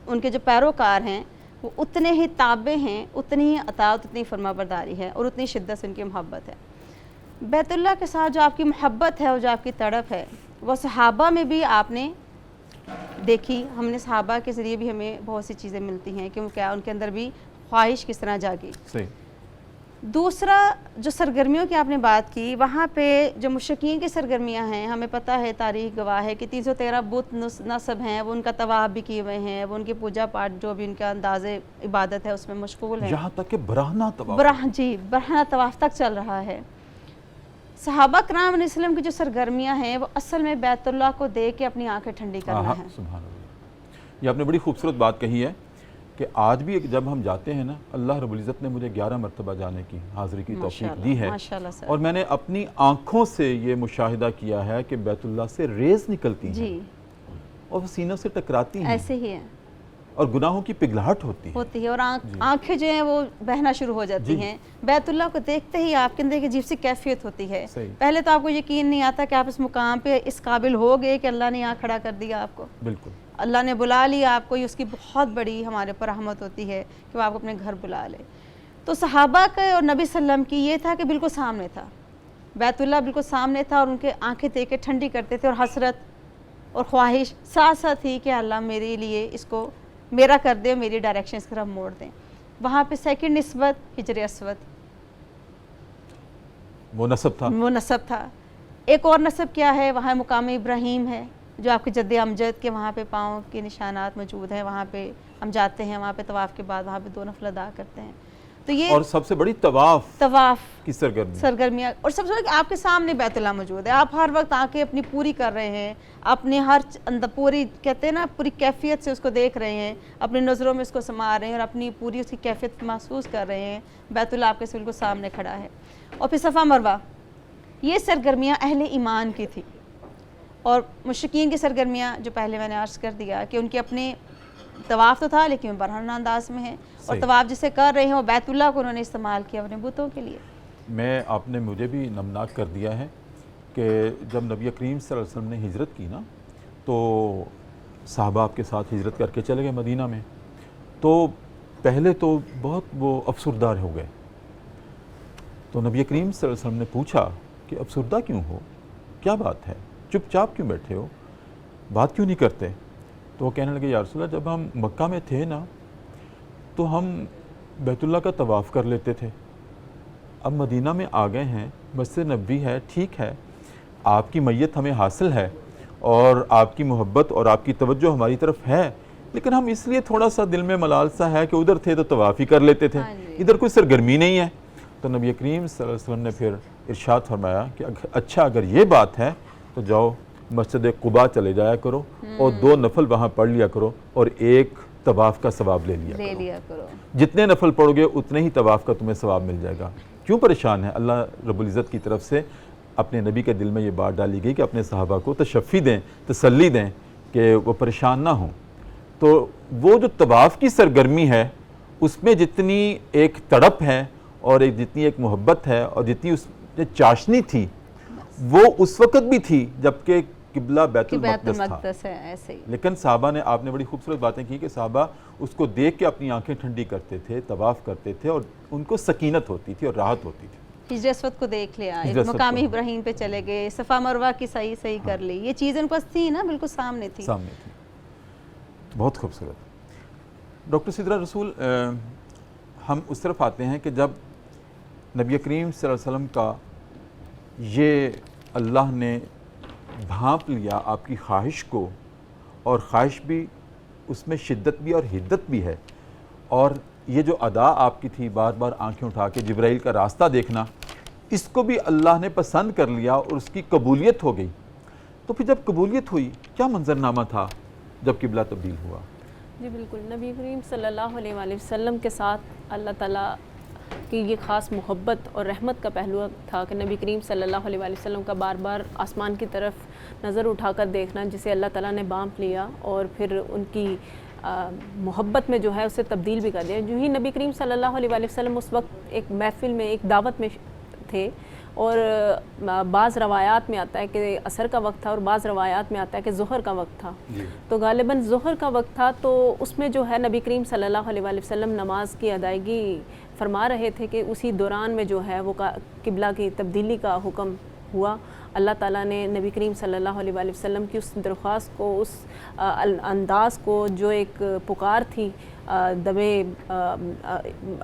ان کے جو پیروکار ہیں وہ اتنے ہی تابع ہیں، اتنی ہی اطاعت، اتنی فرما برداری ہے اور اتنی شدت سے ان کی محبت ہے۔ بیت اللہ کے ساتھ جو آپ کی محبت ہے اور جو آپ کی تڑپ ہے وہ صحابہ میں بھی آپ نے دیکھی، ہم نے صحابہ کے ذریعے بھی ہمیں بہت سی چیزیں ملتی ہیں کہ وہ کیا ان کے اندر بھی خواہش کس طرح جاگی۔ دوسرا جو سرگرمیوں کی آپ نے بات کی، وہاں پہ جو مشرکین کی سرگرمیاں ہیں، ہمیں پتہ ہے، تاریخ گواہ ہے کہ 313 بت نصب ہیں، وہ ان کا طواف بھی کیے ہوئے ہیں، وہ ان کی پوجا پاٹ جو بھی ان کا انداز عبادت ہے اس میں مشغول ہیں، یہاں تک کہ برہنہ طواف، برہنہ طواف تک چل رہا ہے۔ صحابہ کرام علیہ السلام کی جو سرگرمیاں ہیں وہ اصل میں بیت اللہ کو دیکھ کے اپنی آنکھیں ٹھنڈی کرنا ہے۔ سبحان اللہ، یہ آپ نے بڑی خوبصورت بات کہی ہے کہ آج بھی جب ہم جاتے ہیں نا، اللہ رب العزت نے مجھے 11 مرتبہ جانے کی حاضری کی توفیق دی ہے، اور میں نے اپنی آنکھوں سے یہ مشاہدہ کیا ہے کہ بیت اللہ سے ریز نکلتی ہیں اور وہ سینوں سے ٹکراتی ہیں، ایسے ہی ہے، اور گناہوں کی پگھلاہٹ ہوتی ہے اور آنکھیں جو ہیں وہ بہنا شروع ہو جاتی ہیں۔ بیت اللہ کو دیکھتے ہی آپ کے اندر ایک عجیب سی کیفیت ہوتی ہے، پہلے تو آپ کو یقین نہیں آتا کہ آپ اس مقام پہ اس قابل ہو گئے کہ اللہ نے یہاں کھڑا کر دیا آپ کو، بالکل اللہ نے بلا لیا آپ کو، یہ اس کی بہت بڑی ہمارے پر رحمت ہوتی ہے کہ وہ آپ کو اپنے گھر بلا لے۔ تو صحابہ کا اور نبی صلی اللہ علیہ وسلم کی یہ تھا کہ بالکل سامنے تھا، بیت اللہ بالکل سامنے تھا، اور ان کے آنکھیں دیکھ کے ٹھنڈی کرتے تھے، اور حسرت اور خواہش ساتھ ساتھ تھی کہ اللہ میرے لیے اس کو میرا کر دے، میری ڈائریکشن اس کی طرف موڑ دیں۔ وہاں پہ سیکنڈ نسبت حجر اسود، وہ نسب تھا۔ ایک اور نسب کیا ہے، وہاں مقام ابراہیم ہے جو آپ کے جد امجد کے وہاں پہ پاؤں کے نشانات موجود ہیں، وہاں پہ ہم جاتے ہیں، وہاں پہ طواف کے بعد وہاں پہ 2 نفل ادا کرتے ہیں۔ تو یہ اور سب سے بڑی طواف کی سرگرمیاں، اور سب سے بڑی آپ کے سامنے بیت اللہ موجود ہے، آپ ہر وقت آنکھیں اپنی پوری کر رہے ہیں، اپنے ہر اندر پوری کہتے ہیں نا پوری کیفیت سے اس کو دیکھ رہے ہیں، اپنی نظروں میں اس کو سما رہے ہیں اور اپنی پوری اس کی کیفیت محسوس کر رہے ہیں۔ بیت اللہ آپ کے بالکل سامنے کھڑا ہے۔ اور پھر صفا مروہ، یہ سرگرمیاں اہل ایمان کی تھی، اور مشرکین کی سرگرمیاں جو پہلے میں نے عرض کر دیا کہ ان کے اپنے طواف تو تھا لیکن برہنہ انداز میں ہے، اور طواف جسے کر رہے ہیں وہ بیت اللہ کو انہوں نے استعمال کیا اپنے بتوں کے لیے۔ میں آپ نے مجھے بھی نمناک کر دیا ہے کہ جب نبی کریم صلی اللہ علیہ وسلم نے ہجرت کی نا تو صحابہ آپ کے ساتھ ہجرت کر کے چلے گئے مدینہ میں، تو پہلے تو بہت وہ افسردہ ہو گئے، تو نبی کریم صلی اللہ علیہ وسلم نے پوچھا کہ افسردہ کیوں ہو، کیا بات ہے، چپ چاپ کیوں بیٹھے ہو، بات کیوں نہیں کرتے؟ تو وہ کہنے لگے یا رسول اللہ جب ہم مکہ میں تھے نا تو ہم بیت اللہ کا طواف کر لیتے تھے، اب مدینہ میں آ گئے ہیں، مسجد نبوی ہے، ٹھیک ہے آپ کی میت ہمیں حاصل ہے اور آپ کی محبت اور آپ کی توجہ ہماری طرف ہے، لیکن ہم اس لیے تھوڑا سا دل میں ملال سا ہے کہ ادھر تھے تو طواف ہی کر لیتے تھے، ادھر کوئی سرگرمی نہیں ہے۔ تو نبی کریم صلی اللہ علیہ وسلم نے پھر ارشاد فرمایا کہ اچھا اگر یہ بات ہے تو جاؤ مسجد قباء چلے جایا کرو اور 2 نفل وہاں پڑھ لیا کرو اور 1 طواف کا ثواب لے لیا کرو، جتنے نفل پڑھو گے اتنے ہی طواف کا تمہیں ثواب مل جائے گا۔ کیوں پریشان ہے؟ اللہ رب العزت کی طرف سے اپنے نبی کے دل میں یہ بات ڈالی گئی کہ اپنے صحابہ کو تشفی دیں، تسلی دیں کہ وہ پریشان نہ ہوں۔ تو وہ جو طواف کی سرگرمی ہے اس میں جتنی ایک تڑپ ہے اور جتنی ایک محبت ہے اور جتنی اس میں چاشنی تھی وہ اس وقت بھی تھی جبکہ قبلہ بیت المقدس ہے ایسے ہی، لیکن صحابہ نے، آپ نے بڑی خوبصورت باتیں کی کہ صحابہ اس کو دیکھ کے اپنی آنکھیں ٹھنڈی کرتے تھے، طواف کرتے تھے اور ان کو سکینت ہوتی تھی اور راحت ہوتی تھی۔ ہجر اسود کو دیکھ لیا، مقام ابراہیم پہ چلے گئے، صفا مروہ کی صحیح کر لی، یہ چیزیں ان کو تھی نا، بالکل سامنے تھی۔ بہت خوبصورت۔ ڈاکٹر سدرہ رسول، ہم اس طرف آتے ہیں کہ جب نبی کریم صلی اللہ علیہ وسلم کا یہ اللہ نے بھانپ لیا آپ کی خواہش کو، اور خواہش بھی اس میں شدت بھی اور حدت بھی ہے، اور یہ جو ادا آپ کی تھی بار بار آنکھیں اٹھا کے جبرائیل کا راستہ دیکھنا، اس کو بھی اللہ نے پسند کر لیا اور اس کی قبولیت ہو گئی۔ تو پھر جب قبولیت ہوئی کیا منظرنامہ تھا جب قبلہ تبدیل ہوا؟ جی بالکل، نبی کریم صلی اللہ علیہ وآلہ وسلم کے ساتھ اللہ تعالیٰ کی یہ خاص محبت اور رحمت کا پہلو تھا کہ نبی کریم صلی اللہ علیہ وآلہ وسلم کا بار بار آسمان کی طرف نظر اٹھا کر دیکھنا، جسے اللہ تعالیٰ نے بانپ لیا اور پھر ان کی محبت میں جو ہے اسے تبدیل بھی کر دیا۔ جو ہی نبی کریم صلی اللہ علیہ وآلہ وسلم اس وقت ایک محفل میں، ایک دعوت میں تھے، اور بعض روایات میں آتا ہے کہ عصر کا وقت تھا اور بعض روایات میں آتا ہے کہ ظہر کا وقت تھا، تو غالباً ظہر کا وقت تھا، تو اس میں جو ہے نبی کریم صلی اللہ علیہ وآلہ وسلم نماز کی ادائیگی فرما رہے تھے کہ اسی دوران میں جو ہے وہ قبلہ کی تبدیلی کا حکم ہوا۔ اللہ تعالیٰ نے نبی کریم صلی اللہ علیہ وآلہ وسلم کی اس درخواست کو، اس انداز کو، جو ایک پکار تھی دبے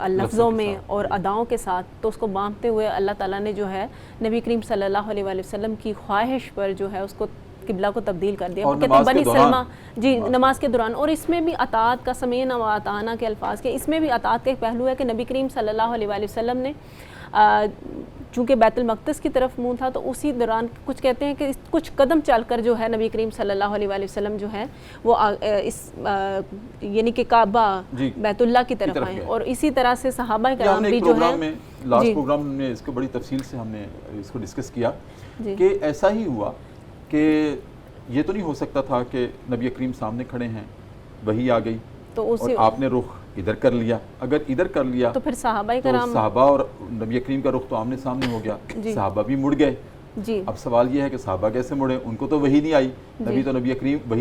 لفظوں میں اور اداؤں کے ساتھ، تو اس کو بانپتے ہوئے اللہ تعالیٰ نے جو ہے نبی کریم صلی اللہ علیہ وآلہ وسلم کی خواہش پر جو ہے اس کو قبلہ کو تبدیل کر دیا۔ کہتے ہیں بنی سلمہ، جی نماز کے دوران، اور اس میں بھی اطاعت کا، سمعنا و اطعنا کے الفاظ کے، اس میں بھی اطاعت کا ایک پہلو ہے کہ نبی کریم صلی اللہ علیہ وآلہ وسلم نے چونکہ بیت المقدس کی طرف منہ تھا، تو اسی دوران کچھ کہتے ہیں کہ کچھ قدم چل کر جو ہے نبی کریم صلی اللہ علیہ وآلہ وسلم جو ہے وہ اس یعنی کہ کعبہ بیت اللہ کی طرف آئیں، اور اسی طرح سے صحابہ کرام بھی جو ہے لاسٹ پروگرام میں اس کو بڑی تفصیل سے ہم نے اس کو ڈسکس کیا کہ ایسا ہی ہوا کہ یہ تو نہیں ہو سکتا تھا کہ نبی کریم سامنے کھڑے ہیں، وہی آ گئی اور آپ نے رخ ادھر کر لیا، اگر ادھر کر لیا تو پھر صحابہ اور نبی کریم کا رخ تو آمنے سامنے ہو گیا، صحابہ بھی مڑ گئے۔ اب سوال یہ ہے کہ صحابہ کیسے مڑے؟ ان کو تو وہی نہیں آئی، وہی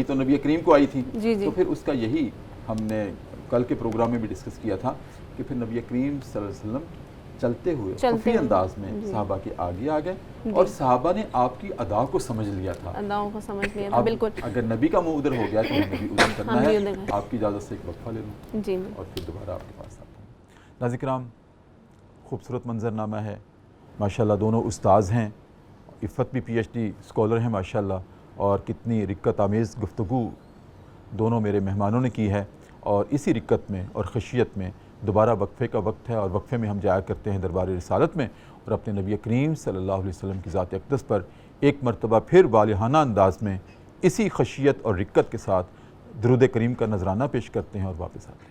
تو نبی کریم کو آئی تھی۔ تو پھر اس کا یہی ہم نے کل کے پروگرام میں بھی ڈسکس کیا تھا کہ پھر نبی کریم صلی اللہ علیہ وسلم چلتے ہوئے خفی انداز میں صحابہ کے آگے آ گئے، اور صحابہ نے آپ کی ادا کو سمجھ لیا تھا، بالکل۔ اگر نبی کا منہ ادھر ہو گیا تو نبی ادھر کرنا ہے۔ آپ کی اجازت سے ایک وقفہ لے لوں اور پھر دوبارہ آپ کے پاس آتا ہوں۔ ناظرین کرام، خوبصورت منظرنامہ ہے، ماشاءاللہ دونوں استاذ ہیں، عفت بھی پی ایچ ڈی اسکالر ہیں ماشاءاللہ، اور کتنی رکت آمیز گفتگو دونوں میرے مہمانوں نے کی ہے، اور اسی رکت میں اور خشیت میں دوبارہ وقفے کا وقت ہے، اور وقفے میں ہم جایا کرتے ہیں دربار رسالت میں، اور اپنے نبی کریم صلی اللہ علیہ وسلم کی ذات اقدس پر ایک مرتبہ پھر والہانہ انداز میں اسی خشیت اور رکت کے ساتھ درود کریم کا نذرانہ پیش کرتے ہیں اور واپس آتے ہیں۔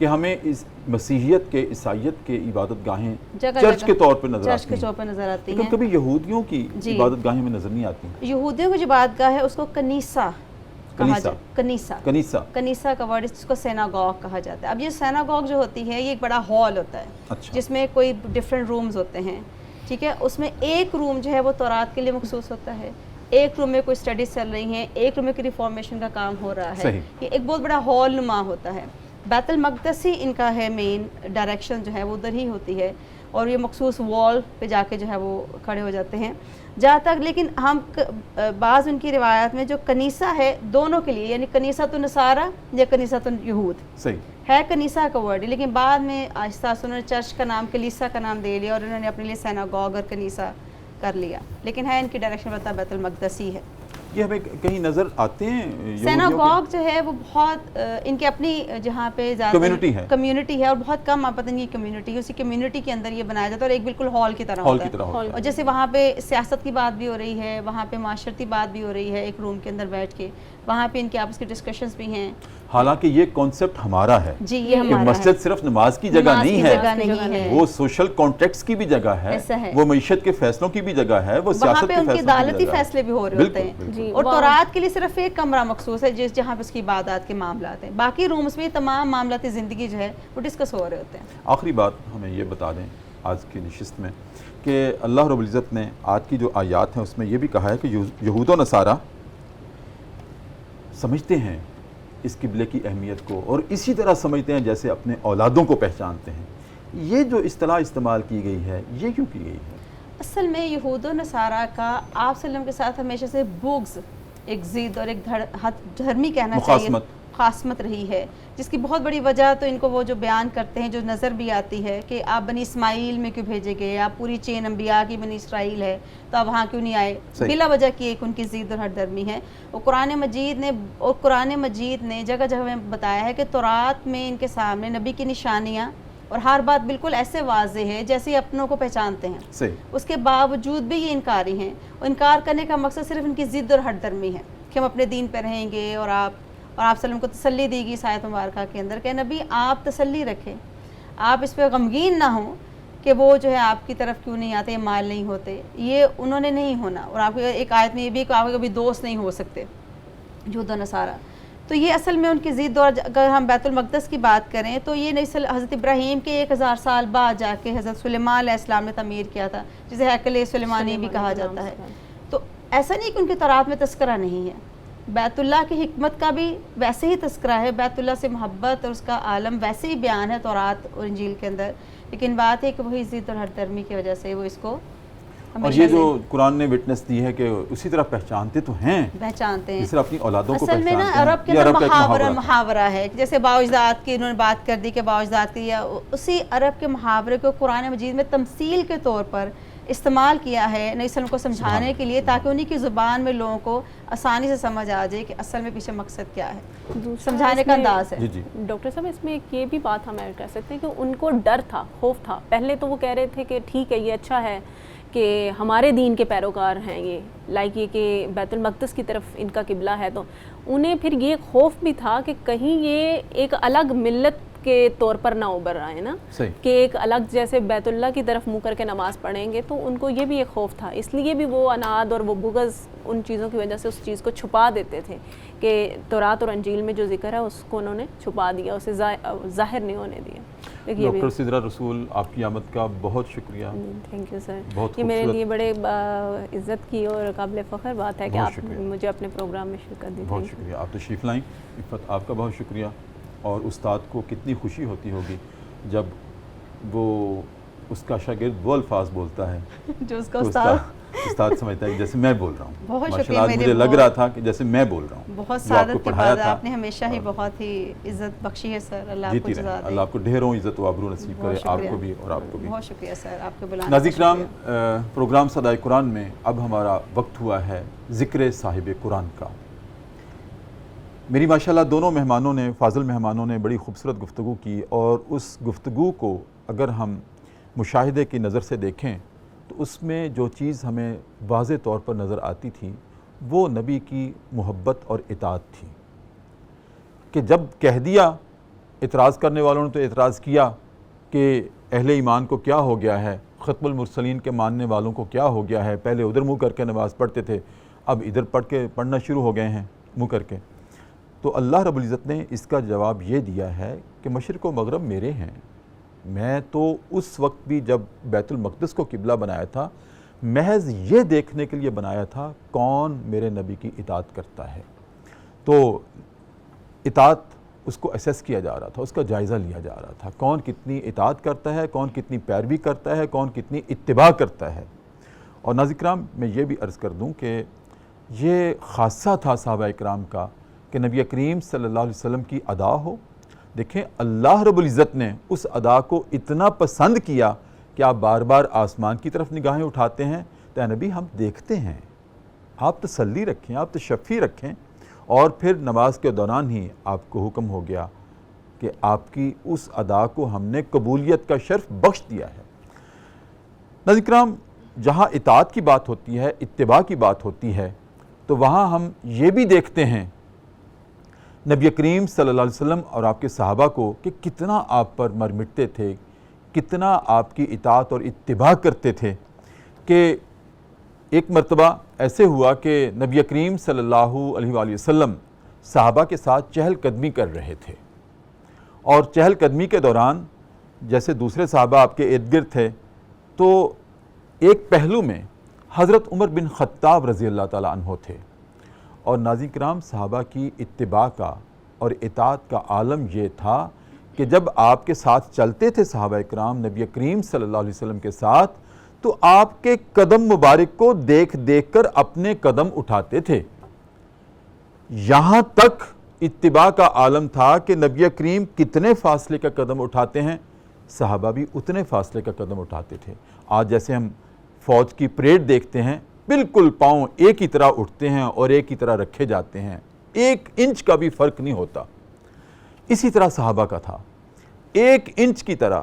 کہ ہمیں اس مسیحیت کے عیسائیت کے عبادت گاہیں چرچ کے طور پر نظر آتی ہیں، کبھی یہودیوں کی عبادت گاہیں میں نظر نہیں آتی. یہودیوں کی جو عبادت گاہ ہے اس کو کنیسہ کہا جاتا ہے. کنیسہ کا ورڈ اس کو سیناگوگ کہا جاتا ہے. اب یہ سیناگوگ جو ہوتی ہے یہ ایک بڑا ہال ہوتا ہے جس میں کوئی ڈفرینٹ رومز ہوتے ہیں. ٹھیک ہے، اس میں ایک روم جو ہے وہ تورات کے لیے مخصوص ہوتا ہے، ایک روم میں کوئی اسٹڈیز چل رہی ہیں، ایک روم میں کوئی ریفارمیشن کا کام ہو رہا ہے. یہ ایک بہت بڑا ہال نما ہوتا ہے. بیت المقدس ہی ان کا ہے مین ڈائریکشن جو ہے وہ ادھر ہی ہوتی ہے، اور یہ مخصوص وال پہ جا کے جو ہے وہ کھڑے ہو جاتے ہیں جہاں تک. لیکن ہم بعض ان کی روایات میں جو کنیسہ ہے دونوں کے لیے، یعنی کنیسۃ النصارہ یا کنیسۃ یہود ہے کنیسہ کا ورڈ، لیکن بعد میں آہستہ آہستہ انہوں نے چرچ کا نام کلیسا کا نام دے لیا اور انہوں نے اپنے لیے سیناگوگ اور کنیسہ کر لیا. لیکن ہے ان کی ڈائریکشن بتا بیت المقدس ہی ہے. یہ ہمیں کہیں نظر آتے ہیں سیناگوگ جو ہے وہ بہت ان کی اپنی جہاں پہ کمیونٹی ہے اور بہت کم آپ پتہ نہیں کمیونٹی ہے، اسی کمیونٹی کے اندر یہ بنایا جاتا ہے اور ایک بالکل ہال کی طرح ہوتا ہے. اور جیسے وہاں پہ سیاست کی بات بھی ہو رہی ہے، وہاں پہ معاشرتی بات بھی ہو رہی ہے ایک روم کے اندر بیٹھ کے، وہاں پہ ان کے آپس کے ڈسکشنز بھی ہیں. حالانکہ یہ کانسیپٹ ہمارا ہے جی، یہ ہمارا مسجد صرف نماز کی جگہ نہیں ہے، وہ سوشل کانٹیکٹس کی بھی جگہ ہے، وہ معیشت کے فیصلوں کی بھی جگہ ہے، وہ سیاست کے فیصلوں کی عدالتی فیصلے بھی ہو رہے ہوتے ہیں. اور تورات کے لیے صرف ایک کمرہ مخصوص ہے جہاں پہ اس کی عبادات کے معاملات ہیں، باقی رومز میں تمام معاملاتی زندگی جو ہے وہ ڈسکس ہو رہے ہوتے ہیں. آخری بات ہمیں یہ بتا دیں آج کی نشست میں کہ اللہ رب العزت نے آج کی جو آیات ہیں اس میں یہ بھی کہا ہے کہ یہود و نصارہ سمجھتے ہیں اس قبلے کی اہمیت کو اور اسی طرح سمجھتے ہیں جیسے اپنے اولادوں کو پہچانتے ہیں. یہ جو اصطلاح استعمال کی گئی ہے یہ کیوں کی گئی ہے؟ اصل میں یہود و نصارہ کا آپ صلی اللہ علیہ وسلم کے ساتھ ہمیشہ سے بغض، ایک ضد اور ایک دھرمی کہنا چاہیے، مخاصمت رہی ہے، جس کی بہت بڑی وجہ تو ان کو وہ جو بیان کرتے ہیں جو نظر بھی آتی ہے کہ آپ بنی اسماعیل میں کیوں بھیجے گئے، آپ پوری چین انبیاء کی بنی اسرائیل ہے تو آپ وہاں کیوں نہیں آئے. بلا وجہ کی ایک ان کی ضد اور ہر درمی ہے. اور قرآن مجید نے جگہ جگہ میں بتایا ہے کہ تورات میں ان کے سامنے نبی کی نشانیاں اور ہر بات بالکل ایسے واضح ہے جیسے اپنوں کو پہچانتے ہیں. اس کے باوجود بھی یہ انکاری ہیں. انکار کرنے کا مقصد صرف ان کی ضد اور ہٹ درمی ہے کہ ہم اپنے دین پہ رہیں گے. اور آپ صلی اللہ علیہ وسلم کو تسلی دی گئی اس آیت مبارکہ کے اندر کہ نبی آپ تسلی رکھیں، آپ اس پہ غمگین نہ ہوں کہ وہ جو ہے آپ کی طرف کیوں نہیں آتے، مائل نہیں ہوتے. یہ انہوں نے نہیں ہونا. اور آپ ایک آیت میں یہ بھی کہ آپ کبھی دوست نہیں ہو سکتے یہود و نصارہ. تو یہ اصل میں ان کی ضد. اور اگر ہم بیت المقدس کی بات کریں تو یہ نسل حضرت ابراہیم کے 1000 سال بعد جا کے حضرت سلیمان علیہ السلام نے تعمیر کیا تھا، جسے ہیکل سلیمانی بھی کہا جاتا ہے. تو ایسا نہیں کہ ان کے تورات میں تذکرہ نہیں ہے، بیت اللہ کی حکمت کا بھی ویسے ہی تذکرہ ہے، بیت اللہ سے محبت اور اس کا عالم ویسے ہی بیان ہے تورات اور انجیل کے اندر. لیکن بات ہے کہ وہی ضد اور ہر درمی کی وجہ سے وہ اس کو اور یہ جو قرآن نے وٹنس دی ہے کہ اسی طرح پہچانتے تو ہیں، اس طرح اپنی اولادوں کو اصل میں نا عرب کے اندر محاورہ ہے، جیسے باوجداد کی انہوں نے بات کر دی کہ باوجداد کی، یا اسی عرب کے محاورے کو قرآن مجید میں تمثیل کے طور پر استعمال کیا ہے نبی صلی اللہ علیہ وسلم کو سمجھانے کے لیے، تاکہ انہی کی زبان میں لوگوں کو آسانی سے سمجھ آ جائے کہ اصل میں پیچھے مقصد کیا ہے، سمجھانے کا انداز ہے. ڈاکٹر صاحب اس میں ایک یہ بھی بات ہم ایڈ کر سکتے ہیں کہ ان کو ڈر تھا، خوف تھا. پہلے تو وہ کہہ رہے تھے کہ ٹھیک ہے یہ اچھا ہے کہ ہمارے دین کے پیروکار ہیں یہ، لائک یہ کہ بیت المقدس کی طرف ان کا قبلہ ہے، تو انہیں پھر یہ خوف بھی تھا کہ کہیں یہ ایک الگ ملت کے طور پر نہ ابھر رہا ہے نا، کہ ایک الگ جیسے بیت اللہ کی طرف منہ کر کے نماز پڑھیں گے. تو ان کو یہ بھی ایک خوف تھا، اس لیے بھی وہ اناد اور وہ بغض ان چیزوں کی وجہ سے اس چیز کو چھپا دیتے تھے کہ تورات اور انجیل میں جو ذکر ہے اس کو انہوں نے چھپا دیا، اسے ظاہر نہیں ہونے دیا. ڈاکٹر سدرہ رسول آپ کی آمد کا بہت شکریہ. Thank you sir. یہ میرے لیے بڑے عزت کی اور قابل فخر بات ہے کہ آپ مجھے اپنے پروگرام میں شرکت دی. بہت شکریہ. آپ تشریف لائیں. عفت آپ کا بہت شکریہ. اور استاد کو کتنی خوشی ہوتی ہوگی جب وہ اس کا شاگرد وہ الفاظ بولتا ہے جو اس کا استاد سمجھتا ہے جیسے میں بول رہا ہوں. بہت شکریہ. مجھے لگ رہا تھا کہ جیسے میں بول رہا ہوں. بہت سعادت کی بات ہے، آپ نے ہمیشہ ہی بہت ہی عزت بخشی ہے سر. اللہ آپ کو جزا دے. اللہ آپ کو ڈھیروں عزت و آبرو نصیب کرے، آپ کو بھی اور آپ کو بھی. بہت شکریہ سر آپ کے بلانے. ناظرین کرام، پروگرام صدائے قرآن میں اب ہمارا وقت ہوا ہے ذکر صاحب قرآن کا. میری ماشاءاللہ دونوں مہمانوں نے، فاضل مہمانوں نے بڑی خوبصورت گفتگو کی، اور اس گفتگو کو اگر ہم مشاہدے کی نظر سے دیکھیں تو اس میں جو چیز ہمیں واضح طور پر نظر آتی تھی وہ نبی کی محبت اور اطاعت تھی کہ جب کہہ دیا اعتراض کرنے والوں نے تو اعتراض کیا کہ اہل ایمان کو کیا ہو گیا ہے، ختم المرسلین کے ماننے والوں کو کیا ہو گیا ہے، پہلے ادھر منہ کر کے نماز پڑھتے تھے، اب ادھر پڑھنا شروع ہو گئے ہیں منہ کر کے۔ تو اللہ رب العزت نے اس کا جواب یہ دیا ہے کہ مشرق و مغرب میرے ہیں، میں تو اس وقت بھی جب بیت المقدس کو قبلہ بنایا تھا محض یہ دیکھنے کے لیے بنایا تھا کون میرے نبی کی اطاعت کرتا ہے۔ تو اطاعت اس کو اسیس کیا جا رہا تھا، اس کا جائزہ لیا جا رہا تھا، کون کتنی اطاعت کرتا ہے، کون کتنی پیروی کرتا ہے، کون کتنی اتباع کرتا ہے۔ اور ناظرین کرام میں یہ بھی عرض کر دوں کہ یہ خاصہ تھا صحابہ اکرام کا کہ نبی کریم صلی اللہ علیہ وسلم کی ادا ہو۔ دیکھیں اللہ رب العزت نے اس ادا کو اتنا پسند کیا کہ آپ بار بار آسمان کی طرف نگاہیں اٹھاتے ہیں تو اے نبی ہم دیکھتے ہیں، آپ تسلی رکھیں، آپ تشفی رکھیں۔ اور پھر نماز کے دوران ہی آپ کو حکم ہو گیا کہ آپ کی اس ادا کو ہم نے قبولیت کا شرف بخش دیا ہے۔ ناظرین کرام جہاں اطاعت کی بات ہوتی ہے، اتباع کی بات ہوتی ہے، تو وہاں ہم یہ بھی دیکھتے ہیں نبی کریم صلی اللہ علیہ وسلم اور آپ کے صحابہ کو کہ کتنا آپ پر مر مٹتے تھے، کتنا آپ کی اطاعت اور اتباع کرتے تھے کہ ایک مرتبہ ایسے ہوا کہ نبی کریم صلی اللہ علیہ وآلہ وسلم صحابہ کے ساتھ چہل قدمی کر رہے تھے، اور چہل قدمی کے دوران جیسے دوسرے صحابہ آپ کے ارد گرد تھے تو ایک پہلو میں حضرت عمر بن خطاب رضی اللہ تعالیٰ عنہ تھے۔ اور ناظرین کرام صحابہ کی اتباع کا اور اطاعت کا عالم یہ تھا کہ جب آپ کے ساتھ چلتے تھے صحابہ اکرام نبی کریم صلی اللہ علیہ وسلم کے ساتھ تو آپ کے قدم مبارک کو دیکھ دیکھ کر اپنے قدم اٹھاتے تھے۔ یہاں تک اتباع کا عالم تھا کہ نبی کریم کتنے فاصلے کا قدم اٹھاتے ہیں صحابہ بھی اتنے فاصلے کا قدم اٹھاتے تھے۔ آج جیسے ہم فوج کی پریڈ دیکھتے ہیں بالکل پاؤں ایک ہی طرح اٹھتے ہیں اور ایک ہی طرح رکھے جاتے ہیں، 1 انچ کا بھی فرق نہیں ہوتا۔ اسی طرح صحابہ کا تھا، 1 انچ کی طرح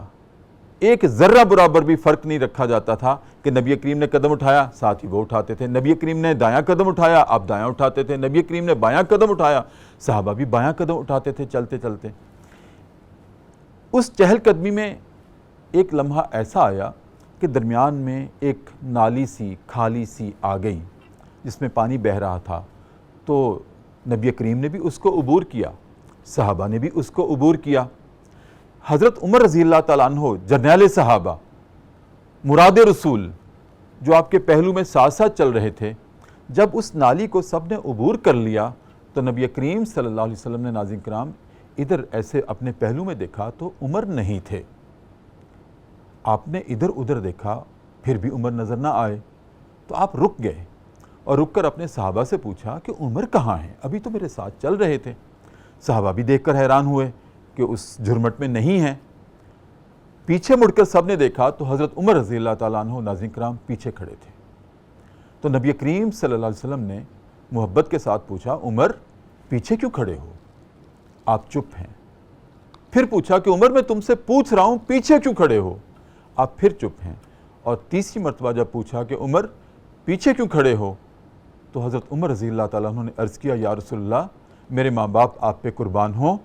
1 ذرہ برابر بھی فرق نہیں رکھا جاتا تھا کہ نبی کریم نے قدم اٹھایا ساتھ ہی وہ اٹھاتے تھے، نبی کریم نے دایاں قدم اٹھایا آپ دایاں اٹھاتے تھے، نبی کریم نے بایاں قدم اٹھایا صحابہ بھی بایاں قدم اٹھاتے تھے چلتے چلتے۔ اس چہل قدمی میں ایک لمحہ ایسا آیا کہ درمیان میں ایک نالی سی کھالی سی آ گئی جس میں پانی بہہ رہا تھا، تو نبی کریم نے بھی اس کو عبور کیا، صحابہ نے بھی اس کو عبور کیا۔ حضرت عمر رضی اللہ تعالیٰ عنہ جرنیل صحابہ مراد رسول جو آپ کے پہلو میں ساتھ ساتھ چل رہے تھے، جب اس نالی کو سب نے عبور کر لیا تو نبی کریم صلی اللہ علیہ وسلم نے ناظرین کرام ادھر ایسے اپنے پہلو میں دیکھا تو عمر نہیں تھے، آپ نے ادھر ادھر دیکھا پھر بھی عمر نظر نہ آئے تو آپ رک گئے اور رک کر اپنے صحابہ سے پوچھا کہ عمر کہاں ہیں، ابھی تو میرے ساتھ چل رہے تھے۔ صحابہ بھی دیکھ کر حیران ہوئے کہ اس جھرمٹ میں نہیں ہیں۔ پیچھے مڑ کر سب نے دیکھا تو حضرت عمر رضی اللہ تعالیٰ عنہ ناظرین کرام پیچھے کھڑے تھے۔ تو نبی کریم صلی اللہ علیہ وسلم نے محبت کے ساتھ پوچھا عمر پیچھے کیوں کھڑے ہو، آپ چپ ہیں۔ پھر پوچھا کہ عمر میں تم سے پوچھ رہا ہوں پیچھے کیوں کھڑے ہو، آپ پھر چپ ہیں۔ اور تیسری مرتبہ جب پوچھا کہ عمر پیچھے کیوں کھڑے ہو تو حضرت عمر رضی اللہ تعالیٰ عنہ نے عرض کیا یا رسول اللہ میرے ماں باپ آپ پہ قربان ہوں،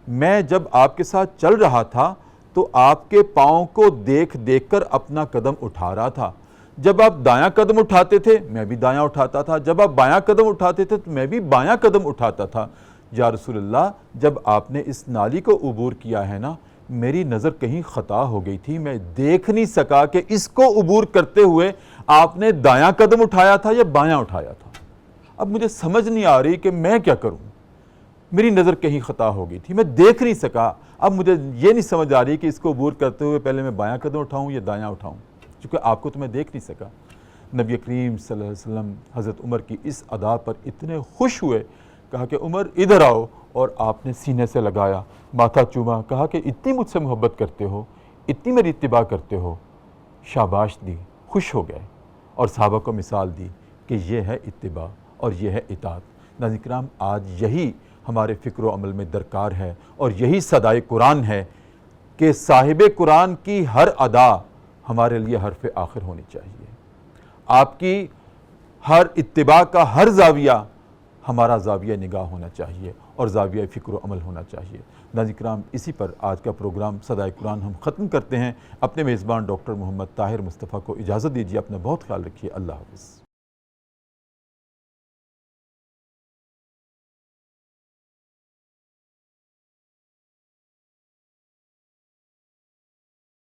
میں جب آپ کے ساتھ چل رہا تھا تو آپ کے پاؤں کو دیکھ دیکھ کر اپنا قدم اٹھا رہا تھا، جب آپ دایاں قدم اٹھاتے تھے میں بھی دایاں اٹھاتا تھا، جب آپ بایاں قدم اٹھاتے تھے تو میں بھی بایاں قدم اٹھاتا تھا۔ یا رسول اللہ جب آپ نے اس نالی کو عبور کیا ہے نا میری نظر کہیں خطا ہو گئی تھی، میں دیکھ نہیں سکا کہ اس کو عبور کرتے ہوئے آپ نے دایاں قدم اٹھایا تھا یا بایاں اٹھایا تھا، اب مجھے سمجھ نہیں آ رہی کہ میں کیا کروں، میری نظر کہیں خطا ہو گئی تھی، میں دیکھ نہیں سکا، اب مجھے یہ نہیں سمجھ آ رہی کہ اس کو عبور کرتے ہوئے پہلے میں بایاں قدم اٹھاؤں یا دایاں اٹھاؤں، چونکہ آپ کو تو میں دیکھ نہیں سکا۔ نبی کریم صلی اللہ علیہ وسلم حضرت عمر کی اس ادا پر اتنے خوش ہوئے، کہا کہ عمر ادھر آؤ، اور آپ نے سینے سے لگایا، ماتھا چوما، کہا کہ اتنی مجھ سے محبت کرتے ہو، اتنی میری اتباع کرتے ہو، شاباش دی، خوش ہو گئے اور صحابہ کو مثال دی کہ یہ ہے اتباع اور یہ ہے اطاعت۔ ناظرین کرام آج یہی ہمارے فکر و عمل میں درکار ہے اور یہی صدائے قرآن ہے کہ صاحب قرآن کی ہر ادا ہمارے لیے حرف آخر ہونی چاہیے، آپ کی ہر اتباع کا ہر زاویہ ہمارا زاویہ نگاہ ہونا چاہیے، اور زاویہ فکر و عمل ہونا چاہیے۔ ناظرین کرام، اسی پر آج کا پروگرام صدائے قرآن ہم ختم کرتے ہیں۔ اپنے میزبان ڈاکٹر محمد طاہر مصطفیٰ کو اجازت دیجیے، اپنا بہت خیال رکھیے، اللہ حافظ۔